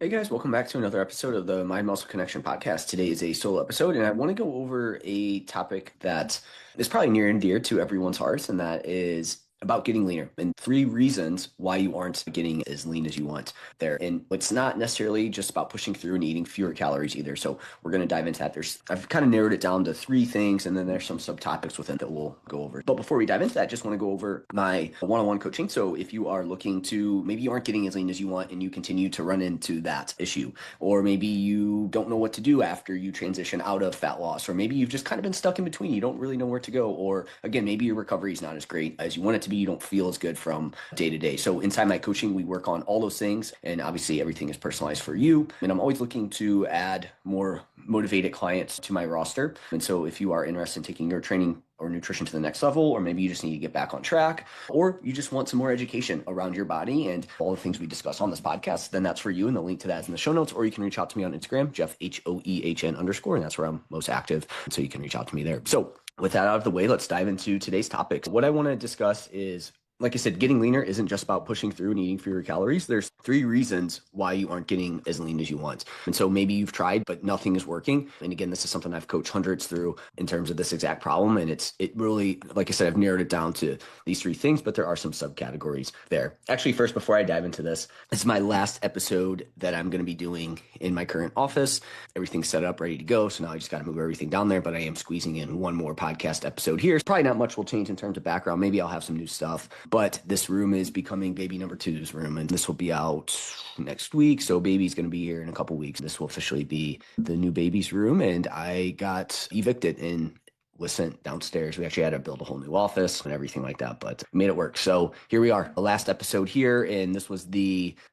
Hey guys, welcome back to another episode of the Mind Muscle Connection podcast. Today is a solo episode, and I want to go over a topic that is probably near and dear to everyone's hearts, and that is about getting leaner and three reasons why you aren't getting as lean as you want there. And it's not necessarily just about pushing through and eating fewer calories either. So we're going to dive into that. I've kind of narrowed it down to three things, and then there's some subtopics within that we'll go over. But before we dive into that, just want to go over my one-on-one coaching. So if you are looking to, maybe you aren't getting as lean as you want and you continue to run into that issue, or maybe you don't know what to do after you transition out of fat loss, or maybe you've just kind of been stuck in between. You don't really know where to go, or again, maybe your recovery is not as great as you want it to be. You don't feel as good from day to day. So inside my coaching, we work on all those things, and obviously everything is personalized for you. And I'm always looking to add more motivated clients to my roster. And so if you are interested in taking your training or nutrition to the next level, or maybe you just need to get back on track, or you just want some more education around your body and all the things we discuss on this podcast, then that's for you. And the link to that is in the show notes, or you can reach out to me on Instagram, Jeff, HOEHN_, and that's where I'm most active. And so you can reach out to me there. So with that out of the way, let's dive into today's topic. What I want to discuss is, like I said, getting leaner isn't just about pushing through and eating fewer calories. There's three reasons why you aren't getting as lean as you want. And so maybe you've tried, but nothing is working. And again, this is something I've coached hundreds through in terms of this exact problem. And it really, like I said, I've narrowed it down to these three things, but there are some subcategories there. Actually, first, before I dive into this is my last episode that I'm going to be doing in my current office. Everything's set up, ready to go. So now I just got to move everything down there, but I am squeezing in one more podcast episode here. Probably not much will change in terms of background. Maybe I'll have some new stuff. But this room is becoming baby number two's room, and this will be out next week. So baby's going to be here in a couple weeks. This will officially be the new baby's room, and I got evicted and was sent downstairs. We actually had to build a whole new office and everything like that, but made it work. So here we are, the last episode here, and this was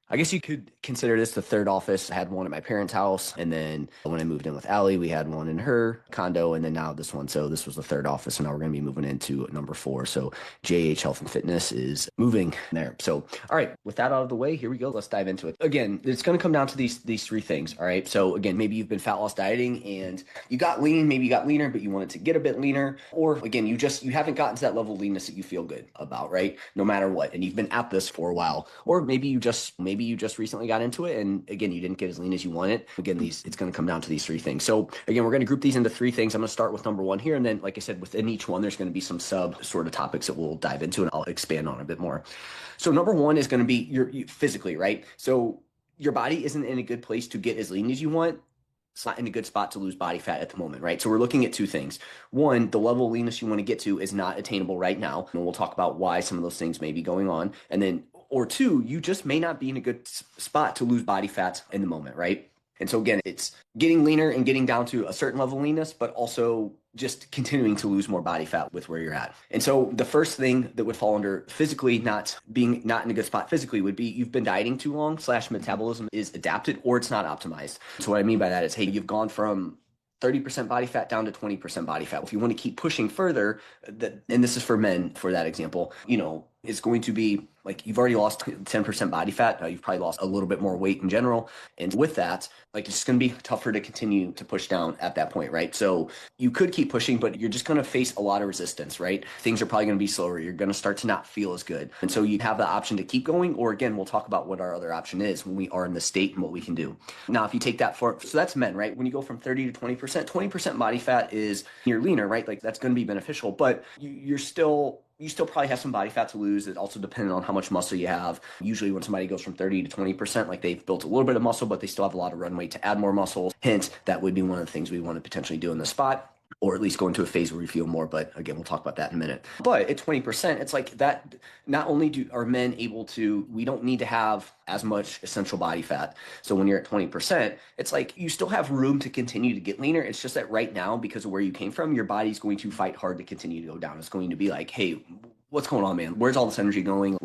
I guess you could consider this the third office. I had one at my parents' house, and then when I moved in with Allie, we had one in her condo, and then now this one. So this was the third office, and now we're going to be moving into number 4. So JH Health and Fitness is moving there. So, all right, with that out of the way, here we go. Let's dive into it. Again, it's going to come down to these three things, all right? So again, maybe you've been fat loss dieting and you got lean, maybe you got leaner, but you wanted to get a bit leaner, or again, you haven't gotten to that level of leanness that you feel good about, right? No matter what, and you've been at this for a while, or maybe you just recently got into it, and again, you didn't get as lean as you wanted. Again, it's going to come down to these three things. So again, we're going to group these into three things. I'm going to start with number 1 here, and then, like I said, within each one, there's going to be some sub sort of topics that we'll dive into, and I'll expand on a bit more. So number 1 is going to be you physically, right? So your body isn't in a good place to get as lean as you want. It's not in a good spot to lose body fat at the moment, right? So we're looking at two things. One, the level of leanness you want to get to is not attainable right now. And we'll talk about why some of those things may be going on. And then, or two, you just may not be in a good spot to lose body fat in the moment, right? And so again, it's getting leaner and getting down to a certain level of leanness, but also just continuing to lose more body fat with where you're at. And so the first thing that would fall under physically not in a good spot physically would be you've been dieting too long / metabolism is adapted or it's not optimized. So what I mean by that is, hey, you've gone from 30% body fat down to 20% body fat. If you want to keep pushing further, and this is for men for that example, it's going to be like you've already lost 10% body fat. You've probably lost a little bit more weight in general. And with that, like it's going to be tougher to continue to push down at that point, right? So you could keep pushing, but you're just going to face a lot of resistance, right? Things are probably going to be slower. You're going to start to not feel as good. And so you have the option to keep going, or again, we'll talk about what our other option is when we are in the state and what we can do. Now, if you take that so that's men, right? When you go from 30 to 20% body fat you're leaner, right? Like that's going to be beneficial, but you still probably have some body fat to lose. It also depends on how much muscle you have. Usually when somebody goes from 30 to 20%, like they've built a little bit of muscle, but they still have a lot of runway to add more muscle. Hence, that would be one of the things we want to potentially do in the spot, or at least go into a phase where we feel more. But again, we'll talk about that in a minute. But at 20%, it's like that. Not only are men able to, we don't need to have as much essential body fat. So when you're at 20%, it's like you still have room to continue to get leaner. It's just that right now, because of where you came from, your body's going to fight hard to continue to go down. It's going to be like, hey, what's going on, man? Where's all this energy going?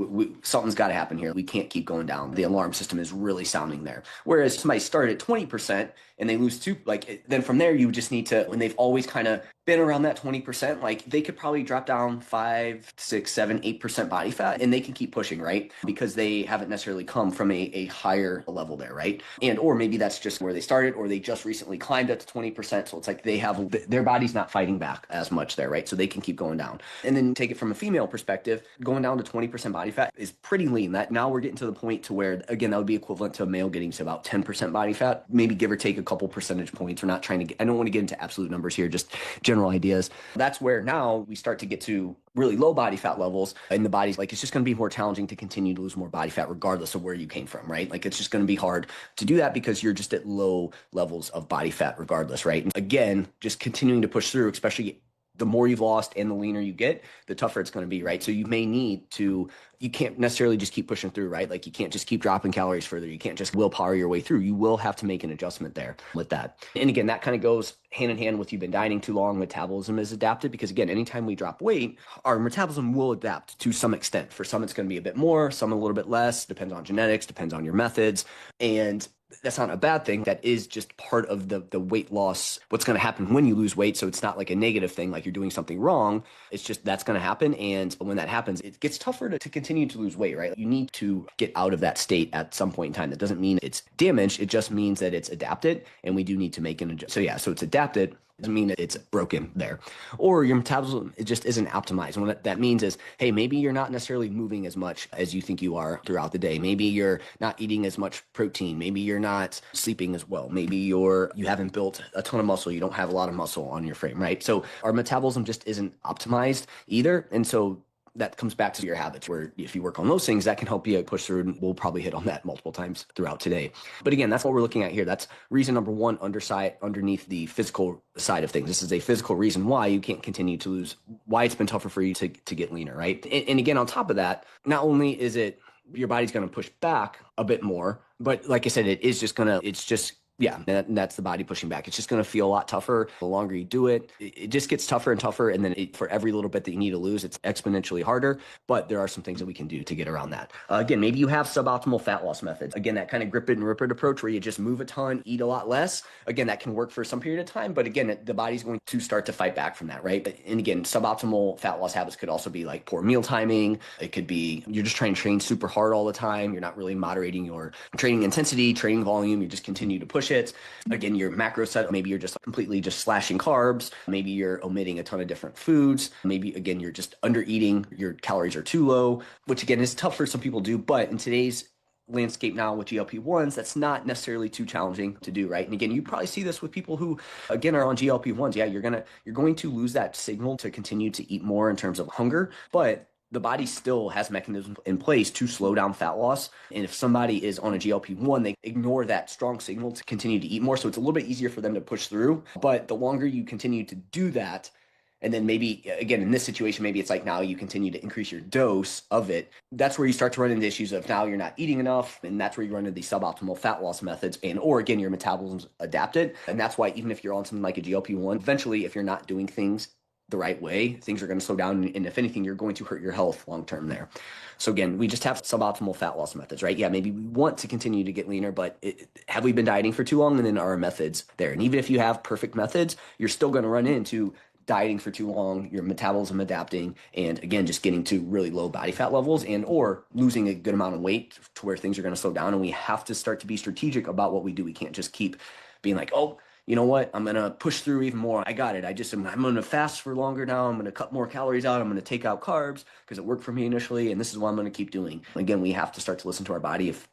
Something's got to happen here. We can't keep going down. The alarm system is really sounding there. Whereas somebody started at 20% and they lose 2, then from there, you just need to, when they've always kind of been around that 20%, like they could probably drop down 5, 6, 7, 8% body fat and they can keep pushing, right? Because they haven't necessarily come from a higher level there, right? And or maybe that's just where they started or they just recently climbed up to 20%. So it's like they have their body's not fighting back as much there, right? So they can keep going down. And then take it from a female perspective, going down to 20% body fat is pretty lean. That now we're getting to the point to where again that would be equivalent to a male getting to about 10% body fat, maybe give or take a couple percentage points. We're not trying to I don't want to get into absolute numbers here, just general ideas. That's where now we start to get to really low body fat levels in the body's like it's just going to be more challenging to continue to lose more body fat regardless of where you came from, right? Like it's just going to be hard to do that because you're just at low levels of body fat regardless, right? And again, just continuing to push through, especially the more you've lost and the leaner you get, the tougher it's going to be, right? So you may need to, you can't necessarily just keep pushing through, right? Like you can't just keep dropping calories further. You can't just willpower your way through. You will have to make an adjustment there with that. And again, that kind of goes hand in hand with you've been dieting too long, metabolism is adapted because again, anytime we drop weight, our metabolism will adapt to some extent. For some, it's going to be a bit more, some a little bit less, depends on genetics, depends on your methods. And that's not a bad thing. That is just part of the weight loss, what's going to happen when you lose weight. So it's not like a negative thing, like you're doing something wrong. It's just that's going to happen. And when that happens, it gets tougher to continue to lose weight, right? You need to get out of that state at some point in time. That doesn't mean it's damaged. It just means that it's adapted and we do need to make an adjustment. So yeah, so it's adapted. Doesn't mean that it's broken there. Or your metabolism, it just isn't optimized. And what that means is, hey, maybe you're not necessarily moving as much as you think you are throughout the day. Maybe you're not eating as much protein. Maybe you're not sleeping as well. Maybe you haven't built a ton of muscle. You don't have a lot of muscle on your frame, right? So our metabolism just isn't optimized either. And so that comes back to your habits where if you work on those things, that can help you push through. And we'll probably hit on that multiple times throughout today. But again, that's what we're looking at here. That's reason number one underneath the physical side of things. This is a physical reason why you can't continue to lose, why it's been tougher for you to get leaner, right? And again, on top of that, not only is it your body's going to push back a bit more, but like I said, yeah, and that's the body pushing back. It's just going to feel a lot tougher the longer you do it. It just gets tougher and tougher. And then for every little bit that you need to lose, it's exponentially harder. But there are some things that we can do to get around that. Again, maybe you have suboptimal fat loss methods. Again, that kind of grip it and rip it approach where you just move a ton, eat a lot less. Again, that can work for some period of time. But again, the body's going to start to fight back from that, right? And again, suboptimal fat loss habits could also be like poor meal timing. It could be you're just trying to train super hard all the time. You're not really moderating your training intensity, training volume. You just continue to push it. Again, your macro set, maybe you're just completely just slashing carbs. Maybe you're omitting a ton of different foods. Maybe, again, you're just under eating. Your calories are too low, which again is tough for some people to do. But in today's landscape now with GLP-1s, that's not necessarily too challenging to do, right? And again, you probably see this with people who, again, are on GLP-1s. Yeah, you're going to lose that signal to continue to eat more in terms of hunger, but the body still has mechanisms in place to slow down fat loss. And if somebody is on a GLP-1, they ignore that strong signal to continue to eat more. So it's a little bit easier for them to push through. But the longer you continue to do that, and then maybe, again, in this situation, maybe it's like now you continue to increase your dose of it. That's where you start to run into issues of now you're not eating enough. And that's where you run into these suboptimal fat loss methods. Or again, your metabolism's adapted. And that's why even if you're on something like a GLP-1, eventually, if you're not doing things the right way, things are going to slow down. And if anything, you're going to hurt your health long term there. So again, we just have suboptimal fat loss methods, right? Yeah, maybe we want to continue to get leaner, but have we been dieting for too long? And then are our methods there? And even if you have perfect methods, you're still going to run into dieting for too long, your metabolism adapting, and again, just getting to really low body fat levels and or losing a good amount of weight to where things are going to slow down. And we have to start to be strategic about what we do. We can't just keep being like, oh, you know what? I'm going to push through even more. I got it. I'm going to fast for longer now. I'm going to cut more calories out. I'm going to take out carbs because it worked for me initially. And this is what I'm going to keep doing. Again, we have to start to listen to our body if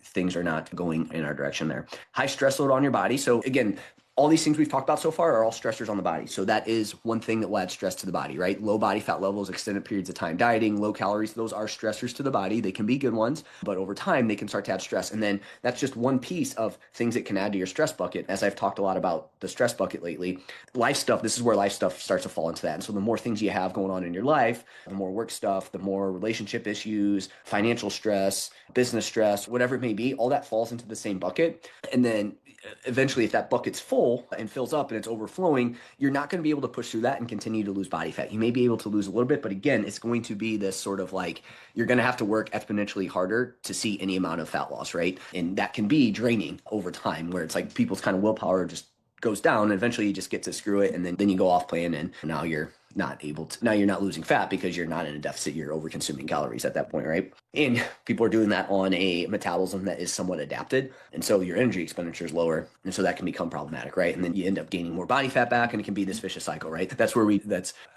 things are not going in our direction there. High stress load on your body. So again, all these things we've talked about so far are all stressors on the body. So that is one thing that will add stress to the body, right? Low body fat levels, extended periods of time dieting, low calories, those are stressors to the body. They can be good ones, but over time they can start to add stress. And then that's just one piece of things that can add to your stress bucket. As I've talked a lot about the stress bucket lately, life stuff, this is where life stuff starts to fall into that. And so the more things you have going on in your life, the more work stuff, the more relationship issues, financial stress, business stress, whatever it may be, all that falls into the same bucket. And then eventually if that bucket's full and fills up and it's overflowing, you're not going to be able to push through that and continue to lose body fat. You may be able to lose a little bit, but again, it's going to be this sort of like, you're going to have to work exponentially harder to see any amount of fat loss, right? And that can be draining over time where it's like people's kind of willpower just goes down, and eventually you just get to screw it, and then you go off plan, and now you're not losing fat because you're not in a deficit, you're over consuming calories at that point, right? And people are doing that on a metabolism that is somewhat adapted, and so your energy expenditure is lower, and so that can become problematic, right? And then you end up gaining more body fat back, and it can be this vicious cycle, right?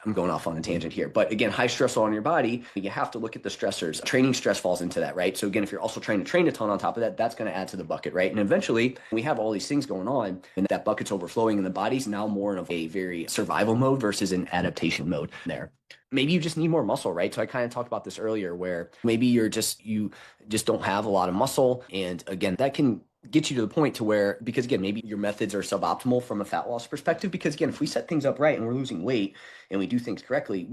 I'm going off on a tangent here, but again, high stress on your body, you have to look at the stressors. Training stress falls into that, right? So again, if you're also trying to train a ton on top of that, that's going to add to the bucket, right? And eventually we have all these things going on, and that bucket's overflowing, and the body's now more in a very survival mode versus an adaptation mode there. Maybe you just need more muscle, right? So I kind of talked about this earlier, where maybe you just don't have a lot of muscle. And again, that can get you to the point to where, because again, maybe your methods are suboptimal from a fat loss perspective, because again, if we set things up right and we're losing weight and we do things correctly,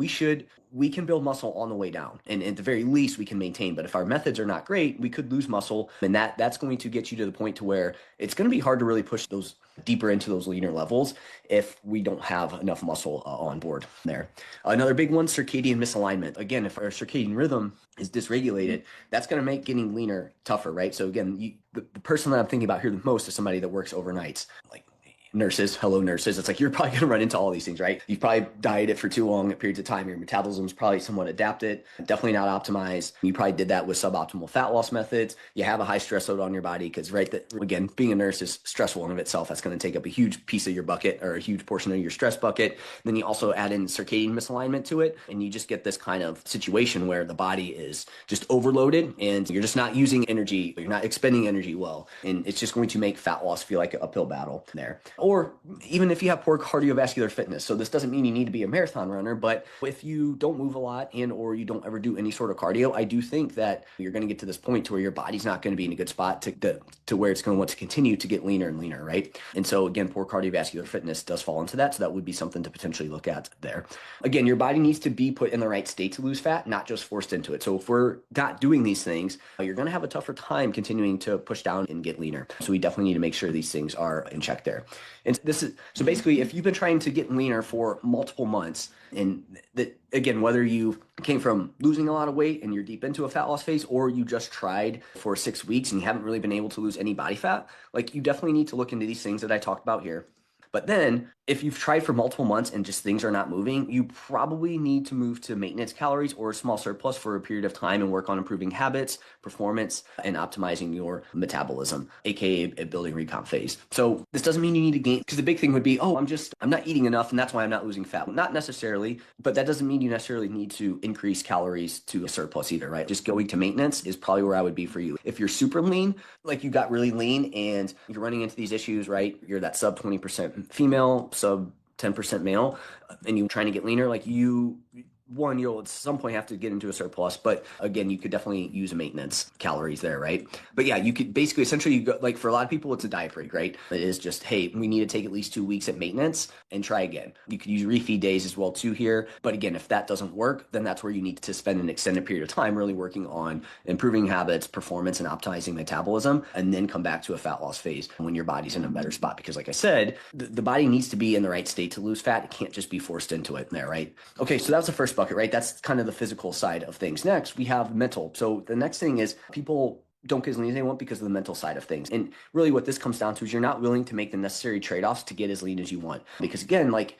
we can build muscle on the way down, and at the very least we can maintain. But if our methods are not great, we could lose muscle, and that's going to get you to the point to where it's going to be hard to really push those deeper into those leaner levels if we don't have enough muscle on board there. Another big one, circadian misalignment. Again, if our circadian rhythm is dysregulated, that's going to make getting leaner tougher, right? So again, the person that I'm thinking about here the most is somebody that works overnights, like nurses. Hello, nurses. It's like you're probably going to run into all these things, right? You've probably dieted for too long periods of time. Your metabolism is probably somewhat adapted, definitely not optimized. You probably did that with suboptimal fat loss methods. You have a high stress load on your body because, right, again, being a nurse is stressful in of itself. That's going to take up a huge piece of your bucket, or a huge portion of your stress bucket. Then you also add in circadian misalignment to it, and you just get this kind of situation where the body is just overloaded and you're just not using energy. You're not expending energy well, and it's just going to make fat loss feel like an uphill battle there. Or even if you have poor cardiovascular fitness. So this doesn't mean you need to be a marathon runner, but if you don't move a lot or you don't ever do any sort of cardio, I do think that you're going to get to this point to where your body's not going to be in a good spot to where it's going to want to continue to get leaner and leaner, right? And so again, poor cardiovascular fitness does fall into that. So that would be something to potentially look at there. Again, your body needs to be put in the right state to lose fat, not just forced into it. So if we're not doing these things, you're going to have a tougher time continuing to push down and get leaner. So we definitely need to make sure these things are in check there. And so basically, if you've been trying to get leaner for multiple months, and that, again, whether you came from losing a lot of weight and you're deep into a fat loss phase, or you just tried for 6 weeks and you haven't really been able to lose any body fat, like, you definitely need to look into these things that I talked about here. But then if you've tried for multiple months and just things are not moving, you probably need to move to maintenance calories or a small surplus for a period of time and work on improving habits, performance, and optimizing your metabolism, aka a building recomp phase. So this doesn't mean you need to gain, because the big thing would be, I'm not eating enough and that's why I'm not losing fat. Not necessarily, but that doesn't mean you necessarily need to increase calories to a surplus either, right? Just going to maintenance is probably where I would be for you. If you're super lean, like you got really lean and you're running into these issues, right? You're that sub 20% female, sub 10% male, and you're trying to get leaner, like you'll at some point have to get into a surplus, but again, you could definitely use maintenance calories there, right? But yeah, you could basically, essentially, you go, like, for a lot of people, it's a diet break, right? It is just, hey, we need to take at least 2 weeks at maintenance and try again. You could use refeed days as well too here, but again, if that doesn't work, then that's where you need to spend an extended period of time really working on improving habits, performance, and optimizing metabolism, and then come back to a fat loss phase when your body's in a better spot. Because like I said, the body needs to be in the right state to lose fat. It can't just be forced into it there, right? Okay, so that's the first bucket, right? That's kind of the physical side of things. Next, we have mental. So the next thing is people don't get as lean as they want because of the mental side of things. And really what this comes down to is you're not willing to make the necessary trade-offs to get as lean as you want. Because again, like,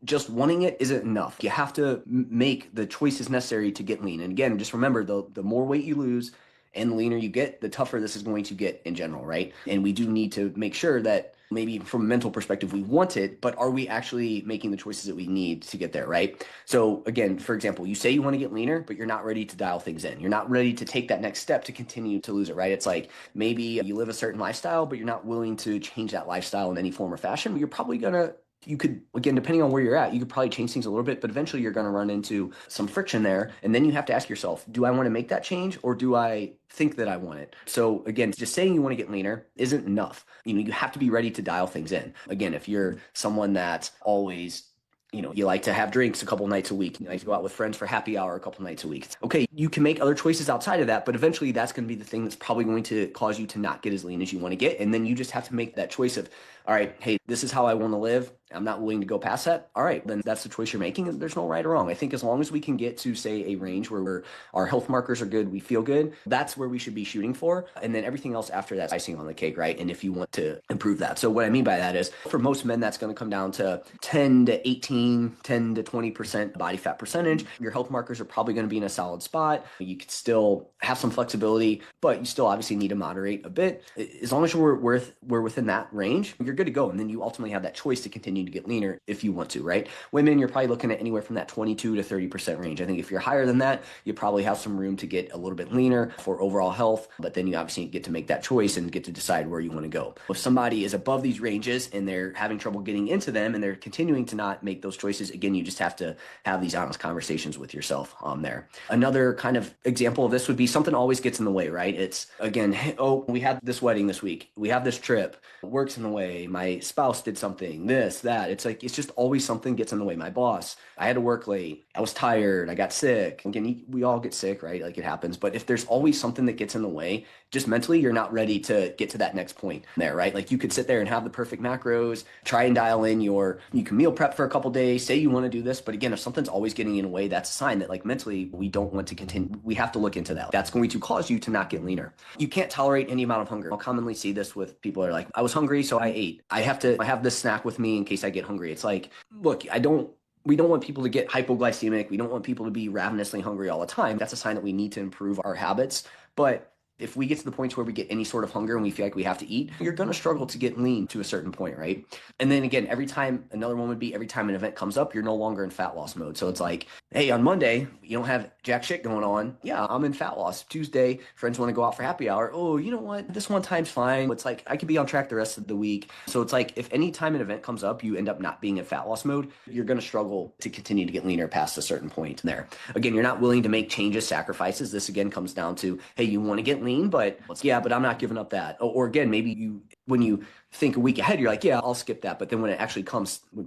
just wanting it isn't enough. You have to make the choices necessary to get lean. And again, just remember, the more weight you lose and the leaner you get, the tougher this is going to get in general, right? And we do need to make sure that maybe from a mental perspective, we want it, but are we actually making the choices that we need to get there, right? So again, for example, you say you want to get leaner, but you're not ready to dial things in. You're not ready to take that next step to continue to lose it, right? It's like maybe you live a certain lifestyle, but you're not willing to change that lifestyle in any form or fashion, but you're probably you could, again, depending on where you're at, you could probably change things a little bit, but eventually you're going to run into some friction there. And then you have to ask yourself, do I want to make that change, or do I think that I want it? So again, just saying you want to get leaner isn't enough. You have to be ready to dial things in. Again, if you're someone that always, you like to have drinks a couple nights a week, you like to go out with friends for happy hour a couple nights a week. Okay, you can make other choices outside of that, but eventually that's going to be the thing that's probably going to cause you to not get as lean as you want to get. And then you just have to make that choice of, all right, hey, this is how I want to live. I'm not willing to go past that. All right, then that's the choice you're making. There's no right or wrong. I think as long as we can get to, say, a range where our health markers are good, we feel good, that's where we should be shooting for. And then everything else after that's icing on the cake, right? And if you want to improve that. So what I mean by that is for most men, that's going to come down to 10 to 18, 10 to 20% body fat percentage. Your health markers are probably going to be in a solid spot. You could still have some flexibility, but you still obviously need to moderate a bit. As long as we're within that range, you're good to go. And then you ultimately have that choice to continue to get leaner if you want to, right? Women, you're probably looking at anywhere from that 22 to 30% range. I think if you're higher than that, you probably have some room to get a little bit leaner for overall health, but then you obviously get to make that choice and get to decide where you want to go. If somebody is above these ranges and they're having trouble getting into them and they're continuing to not make those choices, again, you just have to have these honest conversations with yourself there. Another kind of example of this would be something always gets in the way, right? It's again, oh, we had this wedding this week. We have this trip, work's in the way. My spouse did something, this, that. It's like, it's just always something gets in the way. My boss, I had to work late. I was tired. I got sick. Again, we all get sick, right? Like it happens. But if there's always something that gets in the way, just mentally, you're not ready to get to that next point there, right? Like you could sit there and have the perfect macros, try and dial in you can meal prep for a couple days, say you want to do this. But again, if something's always getting in the way, that's a sign that like mentally, we don't want to continue. We have to look into that. That's going to cause you to not get leaner. You can't tolerate any amount of hunger. I'll commonly see this with people that are like, I was hungry, so I ate. I have this snack with me in case I get hungry. It's like, look, we don't want people to get hypoglycemic. We don't want people to be ravenously hungry all the time. That's a sign that we need to improve our habits. But if we get to the point where we get any sort of hunger and we feel like we have to eat, you're going to struggle to get lean to a certain point, right? And then again, every time an event comes up, you're no longer in fat loss mode. So it's like, hey, on Monday, you don't have jack shit going on. Yeah, I'm in fat loss. Tuesday, friends want to go out for happy hour. Oh, you know what? This one time's fine. It's like, I could be on track the rest of the week. So it's like, if any time an event comes up, you end up not being in fat loss mode, you're going to struggle to continue to get leaner past a certain point there. Again, you're not willing to make changes, sacrifices. This again comes down to, hey, you want to get lean, but I'm not giving up that. Or again, maybe when you think a week ahead, you're like, yeah, I'll skip that. But then when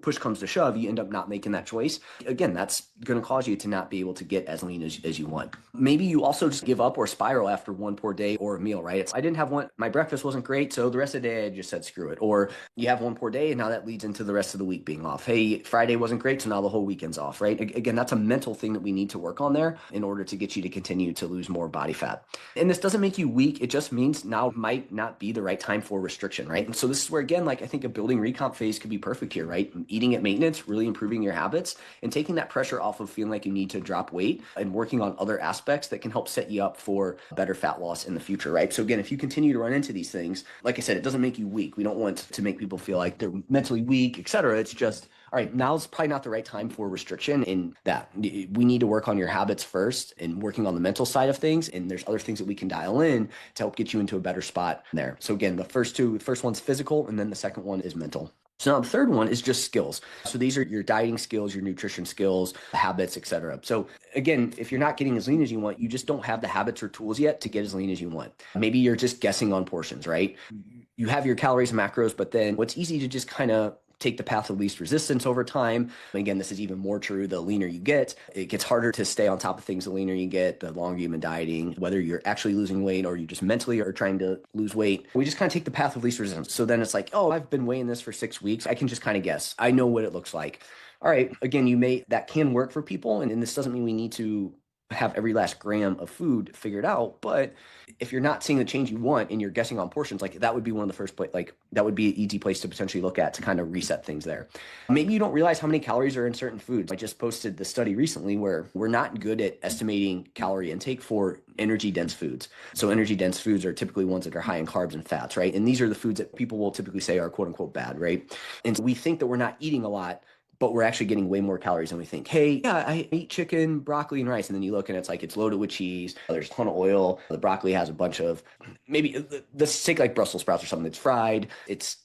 push comes to shove, you end up not making that choice. Again, that's going to cause you to not be able to get as lean as you want. Maybe you also just give up or spiral after one poor day or a meal, right? I didn't have my breakfast wasn't great. So the rest of the day I just said, screw it. Or you have one poor day and now that leads into the rest of the week being off. Hey, Friday wasn't great. So now the whole weekend's off, right? Again, that's a mental thing that we need to work on there in order to get you to continue to lose more body fat. And this doesn't make you weak. It just means now might not be the right time for restriction, right? And so this is where, again, like I think a building recomp phase could be perfect here, right? Eating at maintenance, really improving your habits and taking that pressure off of feeling like you need to drop weight and working on other aspects that can help set you up for better fat loss in the future, right? So again, if you continue to run into these things, like I said, it doesn't make you weak. We don't want to make people feel like they're mentally weak, et cetera. It's just, all right, now's probably not the right time for restriction in that we need to work on your habits first and working on the mental side of things. And there's other things that we can dial in to help get you into a better spot there. So again, the first one's physical, and then the second one is mental. So now the third one is just skills. So these are your dieting skills, your nutrition skills, habits, et cetera. So again, if you're not getting as lean as you want, you just don't have the habits or tools yet to get as lean as you want. Maybe you're just guessing on portions, right? You have your calories and macros, but then what's easy to just kind of take the path of least resistance over time. And again, this is even more true the leaner you get. It gets harder to stay on top of things the leaner you get, the longer you've been dieting, whether you're actually losing weight or you just mentally are trying to lose weight. We just kind of take the path of least resistance. So then it's like, oh, I've been weighing this for 6 weeks. I can just kind of guess. I know what it looks like. All right. Again, that can work for people. And this doesn't mean we need to have every last gram of food figured out. But if you're not seeing the change you want and you're guessing on portions, like that would be one of the first place, like that would be an easy place to potentially look at to kind of reset things there. Maybe you don't realize how many calories are in certain foods. I just posted the study recently where we're not good at estimating calorie intake for energy dense foods. So energy dense foods are typically ones that are high in carbs and fats, right? And these are the foods that people will typically say are quote unquote bad, right? And so we think that we're not eating a lot, but we're actually getting way more calories than we think. Hey, yeah, I eat chicken, broccoli, and rice. And then you look and it's like, it's loaded with cheese. There's a ton of oil. The broccoli has a bunch of, maybe let's take like Brussels sprouts or something that's fried.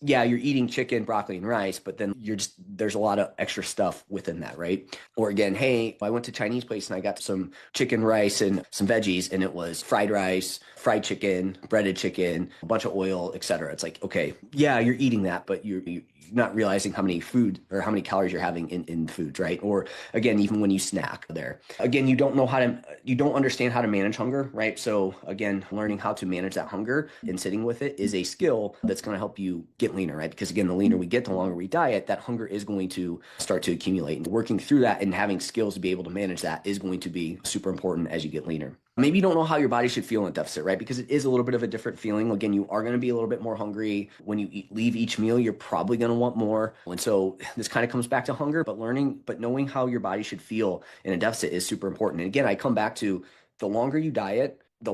You're eating chicken, broccoli, and rice, but then there's a lot of extra stuff within that, right? Or again, hey, I went to Chinese place and I got some chicken, rice, and some veggies, and it was fried rice, fried chicken, breaded chicken, a bunch of oil, et cetera. It's like, okay, yeah, you're eating that, but not realizing how many food or how many calories you're having in foods, right? Or again, even when you snack there. Again, you don't understand how to manage hunger, right? So again, learning how to manage that hunger and sitting with it is a skill that's going to help you get leaner, right? Because again, the leaner we get, the longer we diet, that hunger is going to start to accumulate. And working through that and having skills to be able to manage that is going to be super important as you get leaner. Maybe you don't know how your body should feel in a deficit, right? Because it is a little bit of a different feeling. Again, you are going to be a little bit more hungry. When you leave each meal, you're probably going to want more. And so this kind of comes back to hunger, but knowing how your body should feel in a deficit is super important. And again, I come back to the longer you diet, the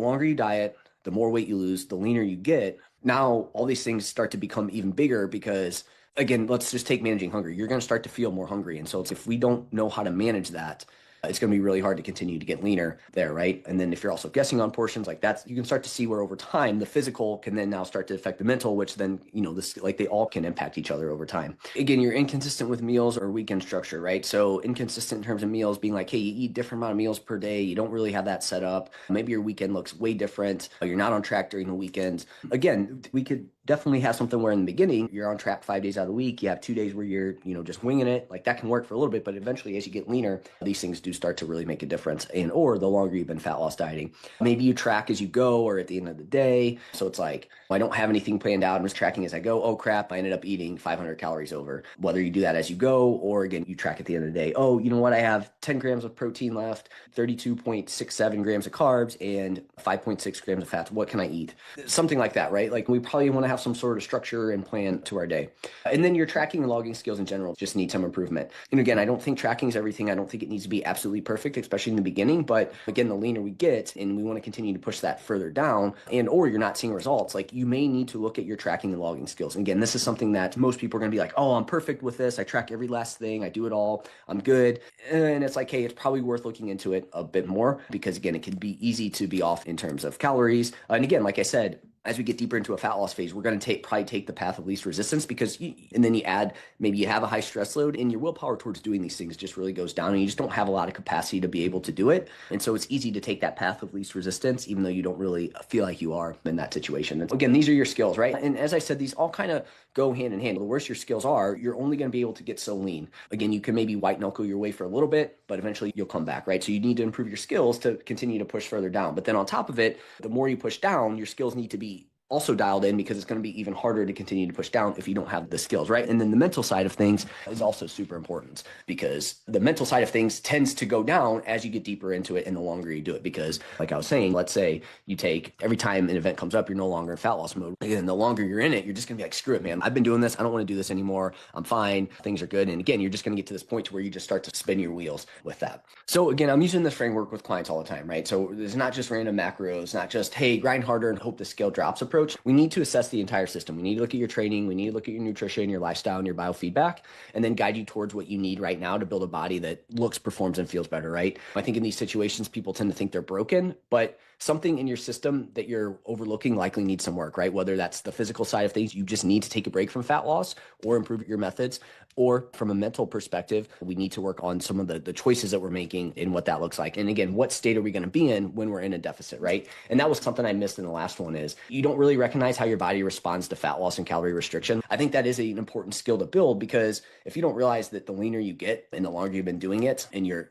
more weight you lose, the leaner you get. Now, all these things start to become even bigger because again, let's just take managing hunger. You're going to start to feel more hungry. And so if we don't know how to manage that, it's going to be really hard to continue to get leaner there, right? And then if you're also guessing on portions like that, you can start to see where over time the physical can then now start to affect the mental, which then, they all can impact each other over time. Again, you're inconsistent with meals or weekend structure, right? So inconsistent in terms of meals being like, hey, you eat different amount of meals per day. You don't really have that set up. Maybe your weekend looks way different. You're not on track during the weekends. Again, we could definitely have something where in the beginning you're on track 5 days out of the week. You have 2 days where you're, just winging it. Like that can work for a little bit, but eventually as you get leaner, these things do start to really make a difference. Or the longer you've been fat loss dieting, maybe you track as you go or at the end of the day. So it's like, I don't have anything planned out. I'm just tracking as I go. Oh crap, I ended up eating 500 calories over. Whether you do that as you go, or again, you track at the end of the day. Oh, you know what? I have 10 grams of protein left, 32.67 grams of carbs, and 5.6 grams of fats. What can I eat? Something like that, right? Like we probably want to have some sort of structure and plan to our day. And then your tracking and logging skills in general just need some improvement. And again, I don't think tracking is everything. I don't think it needs to be absolutely perfect, especially in the beginning. But again, the leaner we get and we want to continue to push that further down or you're not seeing results, like you may need to look at your tracking and logging skills. And again, this is something that most people are going to be like, oh, I'm perfect with this. I track every last thing. I do it all. I'm good. And it's like, hey, it's probably worth looking into it a bit more because again, it can be easy to be off in terms of calories. And again, like I said, as we get deeper into a fat loss phase, we're going to probably take the path of least resistance and then you add, maybe you have a high stress load and your willpower towards doing these things just really goes down and you just don't have a lot of capacity to be able to do it. And so it's easy to take that path of least resistance, even though you don't really feel like you are in that situation. And again, these are your skills, right? And as I said, these all kind of go hand in hand. The worse your skills are, you're only going to be able to get so lean. Again, you can maybe white knuckle your way for a little bit, but eventually you'll come back, right? So you need to improve your skills to continue to push further down. But then on top of it, the more you push down, your skills need to be also dialed in because it's going to be even harder to continue to push down if you don't have the skills, right? And then the mental side of things is also super important because the mental side of things tends to go down as you get deeper into it and the longer you do it. Because like I was saying, let's say you take every time an event comes up, you're no longer in fat loss mode. And the longer you're in it, you're just going to be like, screw it, man. I've been doing this. I don't want to do this anymore. I'm fine. Things are good. And again, you're just going to get to this point to where you just start to spin your wheels with that. So again, I'm using this framework with clients all the time, right? So it's not just random macros, not just, hey, grind harder and hope the scale drops approach. We need to assess the entire system. We need to look at your training. We need to look at your nutrition, your lifestyle, and your biofeedback, and then guide you towards what you need right now to build a body that looks, performs, and feels better, right? I think in these situations, people tend to think they're broken, but something in your system that you're overlooking likely needs some work, right? Whether that's the physical side of things, you just need to take a break from fat loss or improve your methods, or from a mental perspective, we need to work on some of the choices that we're making and what that looks like. And again, what state are we going to be in when we're in a deficit, right? And that was something I missed in the last one is you don't really recognize how your body responds to fat loss and calorie restriction. I think that is an important skill to build because if you don't realize that the leaner you get and the longer you've been doing it, and your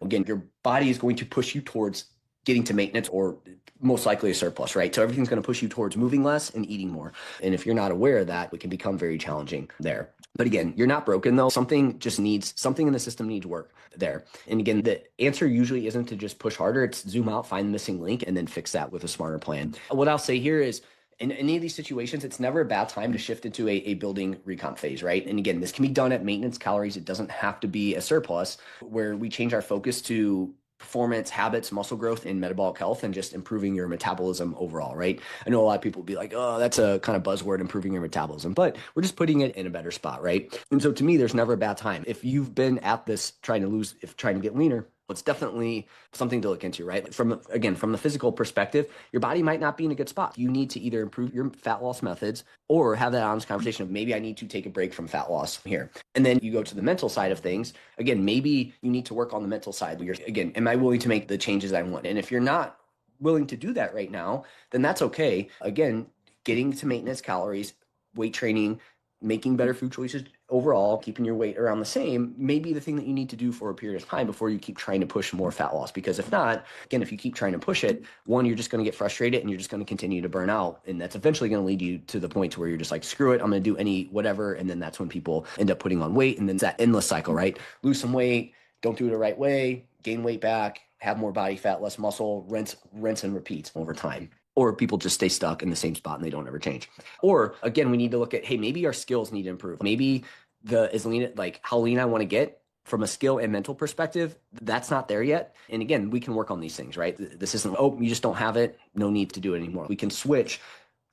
body is going to push you towards getting to maintenance or most likely a surplus, right? So everything's going to push you towards moving less and eating more. And if you're not aware of that, it can become very challenging there. But again, you're not broken though. Something in the system needs work there. And again, the answer usually isn't to just push harder. It's zoom out, find the missing link, and then fix that with a smarter plan. What I'll say here is, in any of these situations, it's never a bad time to shift into a building recomp phase, right? And again, this can be done at maintenance calories. It doesn't have to be a surplus where we change our focus to performance, habits, muscle growth, and metabolic health, and just improving your metabolism overall, right? I know a lot of people will be like, oh, that's a kind of buzzword, improving your metabolism, but we're just putting it in a better spot, right? And so to me, there's never a bad time. If you've been at this trying to get leaner, it's definitely something to look into, right? From the physical perspective, your body might not be in a good spot. You need to either improve your fat loss methods or have that honest conversation of maybe I need to take a break from fat loss here. And then you go to the mental side of things. Again, maybe you need to work on the mental side. Am I willing to make the changes I want? And if you're not willing to do that right now, then that's okay. Again, getting to maintenance calories, weight training, making better food choices overall, keeping your weight around the same may be the thing that you need to do for a period of time before you keep trying to push more fat loss. Because if not, again, if you keep trying to push it, one, you're just going to get frustrated and you're just going to continue to burn out. And that's eventually going to lead you to the point to where you're just like, screw it, I'm going to do any whatever. And then that's when people end up putting on weight. And then it's that endless cycle, right? Lose some weight, don't do it the right way, gain weight back, have more body fat, less muscle, rinse and repeat over time. Or people just stay stuck in the same spot and they don't ever change. Or again, we need to look at, hey, maybe our skills need to improve. Maybe how lean I want to get from a skill and mental perspective, that's not there yet. And again, we can work on these things, right? This isn't, oh, you just don't have it, no need to do it anymore. We can switch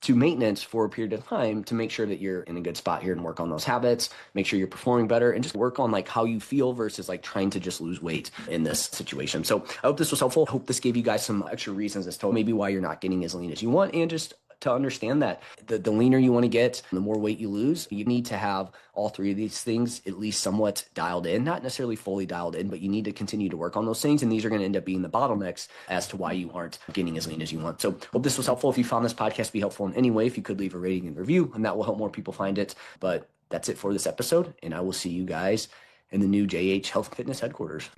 to maintenance for a period of time to make sure that you're in a good spot here and work on those habits, make sure you're performing better, and just work on like how you feel versus like trying to just lose weight in this situation. So I hope this was helpful. I hope this gave you guys some extra reasons as to maybe why you're not getting as lean as you want, and just to understand that the leaner you want to get, the more weight you lose, you need to have all three of these things at least somewhat dialed in, not necessarily fully dialed in, but you need to continue to work on those things. And these are going to end up being the bottlenecks as to why you aren't getting as lean as you want. So hope this was helpful. If you found this podcast to be helpful in any way, if you could leave a rating and review, and that will help more people find it. But that's it for this episode. And I will see you guys in the new JH Health Fitness headquarters.